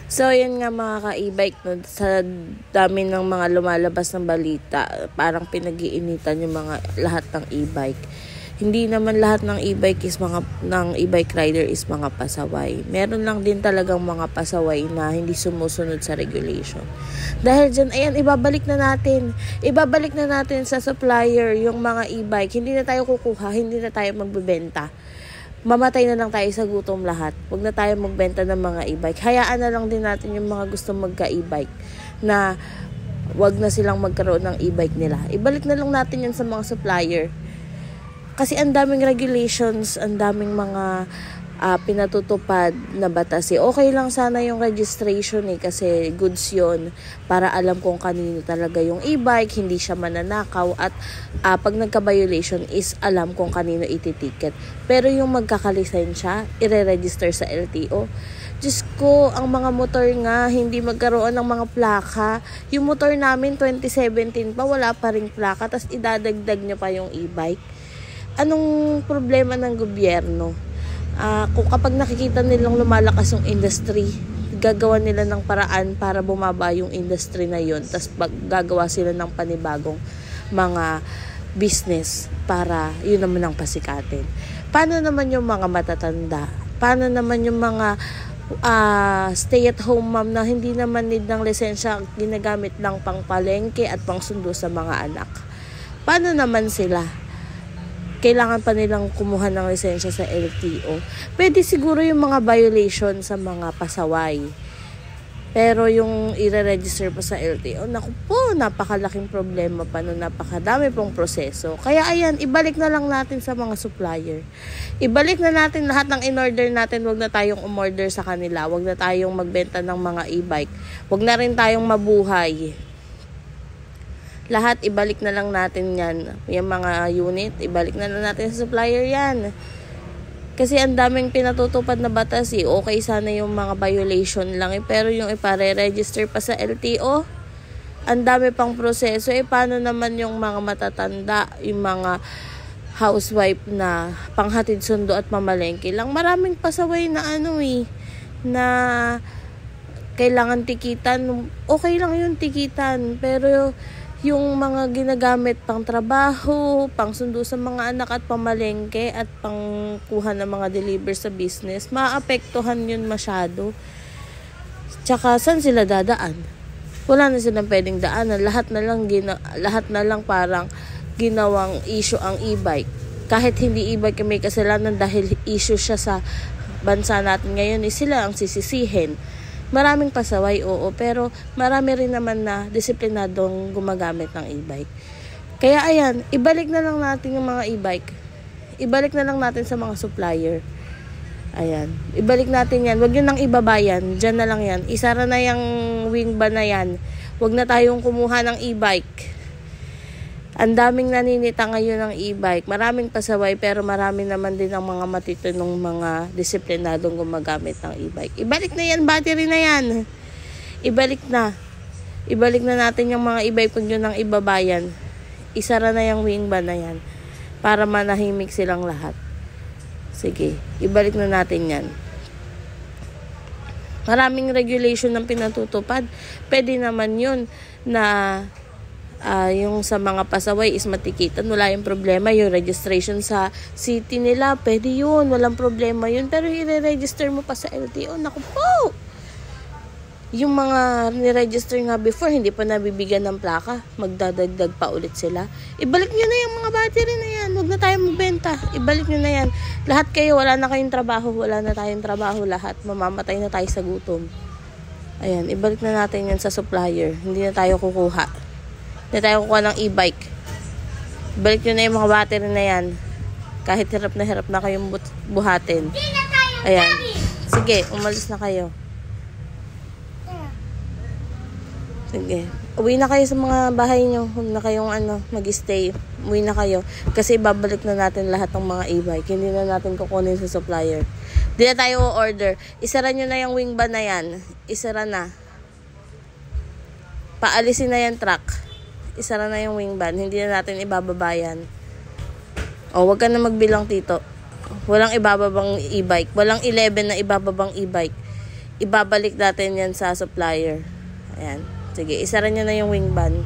So, yan nga mga ka-e-bike, no? Sa dami ng mga lumalabas ng balita, parang pinag-iinitan yung mga lahat ng e-bike. Hindi naman lahat ng e-bike rider is mga pasaway. Meron lang din talagang mga pasaway na hindi sumusunod sa regulation. Dahil dyan, ayan, ibabalik na natin. Ibabalik na natin sa supplier yung mga e-bike. Hindi na tayo kukuha, hindi na tayo magbebenta. Mamatay na lang tayo sa gutom lahat. Huwag na tayo magbenta ng mga e-bike. Hayaan na lang din natin yung mga gusto magka-e-bike na wag na silang magkaroon ng e-bike nila. Ibalik na lang natin yan sa mga supplier. Kasi ang daming regulations, ang daming mga pinatutupad na batas. Okay lang sana yung registration kasi goods yun para alam kung kanino talaga yung e-bike, hindi siya mananakaw at pag nagka-violation is alam kung kanino ititiket. Pero yung magkakalisensya, ire-register sa LTO. Diyos ko, ang mga motor nga, hindi magkaroon ng mga plaka. Yung motor namin, 2017 pa, wala pa ring plaka, tas idadagdag nyo pa yung e-bike. Anong problema ng gobyerno? Kung kapag nakikita nilang lumalakas yung industry, gagawa nila ng paraan para bumaba yung industry na yun. Tapos gagawa sila ng panibagong mga business para yun naman ang pasikatin. Paano naman yung mga matatanda? Paano naman yung mga stay-at-home mom na hindi naman need ng lisensya, ginagamit lang pang palengke at pang sundo sa mga anak? Paano naman sila? Kailangan pa nilang kumuha ng lisensya sa LTO. Pwede siguro yung mga violation sa mga pasaway. Pero yung i-register pa sa LTO, naku po, napakalaking problema pa nun, napakadami pong proseso. Kaya ayan, ibalik na lang natin sa mga supplier. Ibalik na natin lahat ng in-order natin, wag na tayong umorder sa kanila, wag na tayong magbenta ng mga e-bike, wag na rin tayong mabuhay. Lahat, ibalik na lang natin yan. Yung mga unit, ibalik na lang natin sa supplier yan. Kasi ang daming pinatutupad na batas Okay sana yung mga violation lang pero yung ipare-register pa sa LTO, ang dami pang proseso. Paano naman yung mga matatanda, yung mga housewife na panghatid sundo at mamalengke lang? Maraming pasaway na na kailangan tikitan. Okay lang yung tikitan, pero yung mga ginagamit pang trabaho, pang sundo sa mga anak at pamalengke at pang kuha ng mga deliver sa business, maapektuhan yun masyado. Tsaka saan sila dadaan? Wala na silang pwedeng daanan. Lahat na lang parang ginawang issue ang e-bike. Kahit hindi e-bike may kasalanan dahil issue siya sa bansa natin ngayon, sila ang sisisihin. Maraming pasaway, pero marami rin naman na disiplinadong gumagamit ng e-bike. Kaya ayan, ibalik na lang natin yung mga e-bike. Ibalik na lang natin sa mga supplier. Ayan, ibalik natin yan. Huwag yun nang ibabayan. Diyan na lang yan. Isara na yung wing ban na yan. Huwag na tayong kumuha ng e-bike. Ang daming naninita ngayon ng e-bike. Maraming pasaway pero marami naman din ang mga matitinong mga disiplinadong gumagamit ng e-bike. Ibalik na yan, battery na yan. Ibalik na. Ibalik na natin yung mga e-bike kung yun ang ibabayan. Isara na yung wing ban na yan para manahimik silang lahat. Sige, ibalik na natin yan. Maraming regulation ng pinatutupad. Pwede naman yun na yung sa mga pasaway is matikitan, wala yung problema. Yung registration sa city nila, pwede yun, walang problema yun. Pero i-register mo pa sa LTO, naku po! Yung mga ni-register nga before, hindi pa nabibigyan ng plaka, magdadagdag pa ulit sila. Ibalik nyo na yung mga battery na yan, huwag na tayo magbenta. Ibalik nyo na yan. Lahat kayo, wala na kayong trabaho, wala na tayong trabaho lahat. Mamamatay na tayo sa gutom. Ayan, ibalik na natin yan sa supplier. Hindi na tayo kukuha. Hindi tayo kukuha ng e-bike. Balik nyo na yung mga battery na yan. Kahit hirap na kayong buhatin. Ayan. Sige, umalis na kayo. Sige. Uwi na kayo sa mga bahay nyo. Huwag na kayong mag-stay. Uwi na kayo. Kasi babalik na natin lahat ng mga e-bike. Hindi na natin kukunin sa supplier. Hindi na tayo order. Isara nyo na yung wing ban na yan. Isara na. Paalisin na yung truck. Isara na yung wing ban. Hindi na natin ibababayan. Wag ka na magbilang, tito. Walang ibababang e-bike. Walang 11 na ibababang e-bike. ibabalik natin yan sa supplier. Ayan. Sige, isara nyo na yung wing van.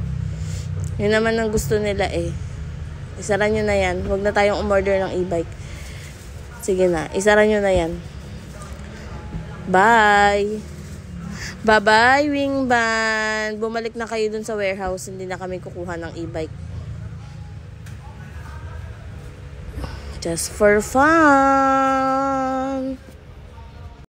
Yun naman ang gusto nila eh. Isara nyo na yan. Huwag na tayong umorder ng e-bike. Sige na, isara nyo na yan. Bye! Bye-bye, wing van! Bumalik na kayo dun sa warehouse. Hindi na kami kukuha ng e-bike. Just for fun!